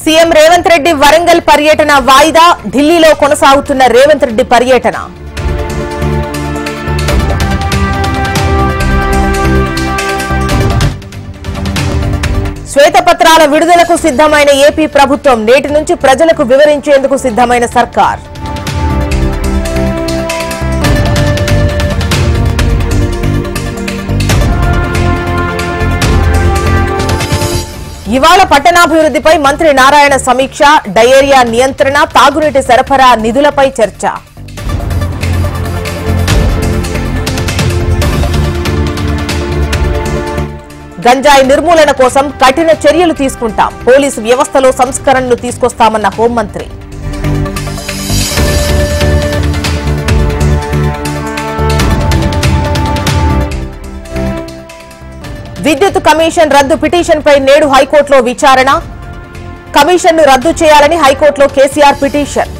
CM Revanth Reddy Warangal పర్యటన వాయిదా, ఢిల్లీలో కొనసాగుతున్న రేవంత్ రెడ్డి పర్యటన. శ్వేతపత్రాల విడుదలకు సిద్ధమైన ఏపీ ప్రభుత్వం, నేటి నుంచి ప్రజలకు వివరించేందుకు సిద్ధమైన సర్కార్. ఇవాళ పట్టణాభివృద్ధిపై మంత్రి నారాయణ సమీక్ష, డయేరియా నియంత్రణ, తాగునీటి సరఫరా నిధులపై చర్చ. గంజాయి నిర్మూలన కోసం కఠిన చర్యలు తీసుకుంటాం, పోలీసు వ్యవస్థలో సంస్కరణలు తీసుకొస్తామన్న హోంమంత్రి. విద్యుత్ కమిషన్ రద్దు పిటిషన్పై నేడు హైకోర్టులో విచారణ, కమిషన్ను రద్దు చేయాలని హైకోర్టులో కేసీఆర్ పిటిషన్.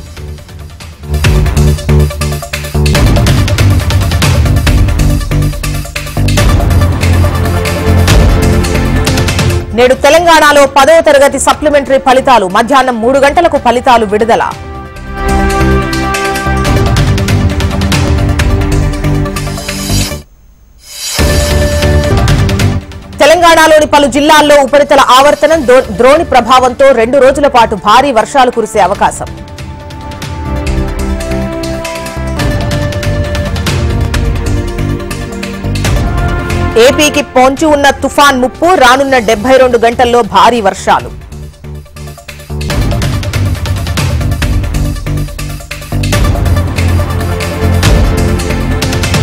నేడు తెలంగాణలో 10వ తరగతి సప్లిమెంటరీ ఫలితాలు, మధ్యాహ్నం 3 గంటలకు ఫలితాలు విడుదల. తెలంగాణలోని పలు జిల్లాల్లో ఉపరితల ఆవర్తనం, ద్రోణి ప్రభావంతో 2 రోజుల పాటు భారీ వర్షాలు కురిసే అవకాశం. ఏపీకి పొంచి ఉన్న తుఫాన్ ముప్పు, రానున్న 72 గంటల్లో భారీ వర్షాలు.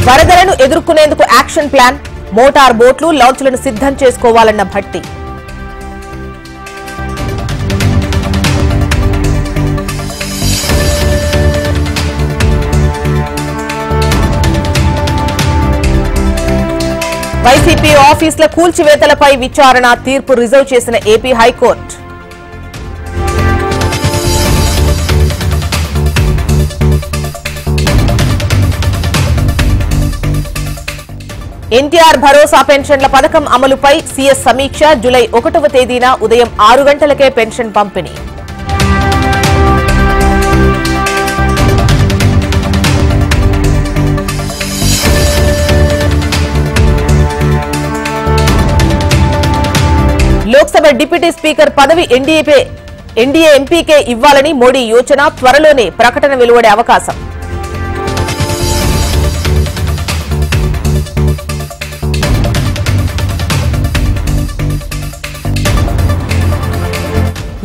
వరదలను ఎదుర్కొనేందుకు యాక్షన్ ప్లాన్, మోటార్ బోట్లు, లాంచ్లను సిద్ధం చేసుకోవాలన్న భట్టి. వైసీపీ ఆఫీసుల కూల్చివేతలపై విచారణ, తీర్పు రిజర్వ్ చేసిన ఏపీ హైకోర్టు. ఎన్టీఆర్ భరోసా పెన్షన్ల పథకం అమలుపై సీఎస్ సమీక్ష, జూలై 1వ తేదీన ఉదయం 6 గంటలకే పెన్షన్ పంపిణీ. లోక్సభ డిప్యూటీ స్పీకర్ పదవి ఎన్డీఏ ఎంపీకే ఇవ్వాలని మోడీ యోచన, త్వరలోనే ప్రకటన వెలువడే అవకాశం.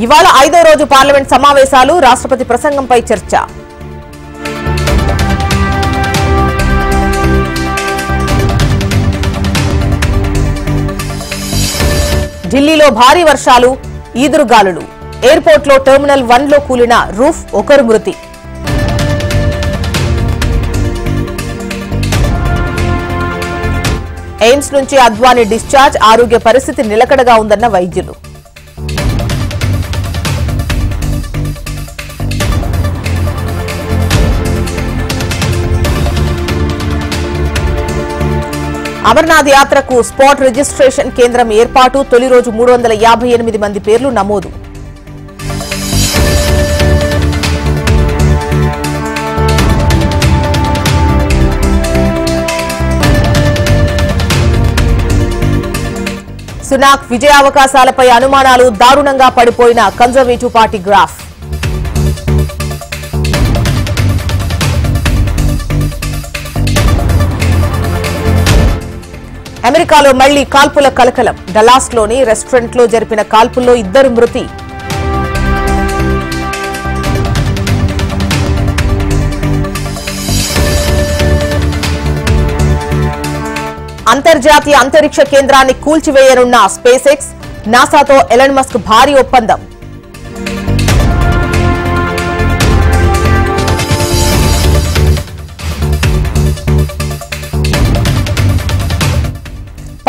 ఇవాళ 5వ రోజు పార్లమెంట్ సమావేశాలు, రాష్ట్రపతి ప్రసంగంపై చర్చ. ఢిల్లీలో భారీ వర్షాలు, ఈదురుగాలులు, ఎయిర్పోర్ట్లో టెర్మినల్ 1లో కూలిన రూఫ్, 1 మృతి. ఎయిమ్స్ నుంచి అద్వానీ డిశ్చార్జ్, ఆరోగ్య పరిస్థితి నిలకడగా ఉందన్న వైద్యులు. అమర్నాథ్ యాత్రకు స్పాట్ రిజిస్ట్రేషన్ కేంద్రం ఏర్పాటు, తొలి రోజు 358 మంది పేర్లు నమోదు. సునాక్ విజయావకాశాలపై అనుమానాలు, దారుణంగా పడిపోయిన కన్జర్వేటివ్ పార్టీ గ్రాఫ్. అమెరికాలో మళ్లీ కాల్పుల కలకలం, డలాస్లోని రెస్టారెంట్లో జరిపిన కాల్పుల్లో 2 మృతి. అంతర్జాతీయ అంతరిక్ష కేంద్రాన్ని కూల్చివేయనున్న స్పేస్ ఎక్స్, నాసాతో ఎలన్ మస్క్ భారీ ఒప్పందం.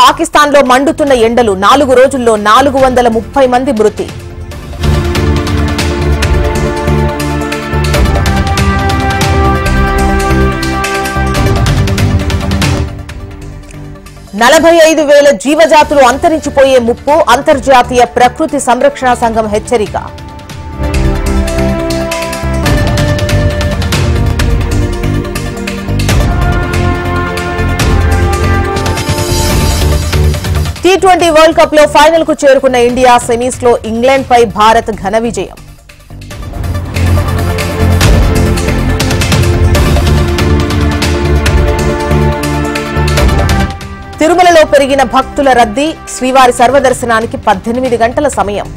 పాకిస్తాన్లో మండుతున్న ఎండలు, 4 రోజుల్లో 430 మంది మృతి. 45,000 జీవజాతులు అంతరించిపోయే ముప్పు, అంతర్జాతీయ ప్రకృతి సంరక్షణ సంఘం హెచ్చరిక. T20 వరల్డ్ కప్ లో ఫైనల్ కు చేరుకున్న ఇండియా సెమీస్ లో ఇంగ్లాండ్ పై భారత్ ఘన విజయం. తిరుమలలో పెరిగిన భక్తుల రద్దీ, శ్రీవారి సర్వదర్శనానికి 18 గంటల సమయం.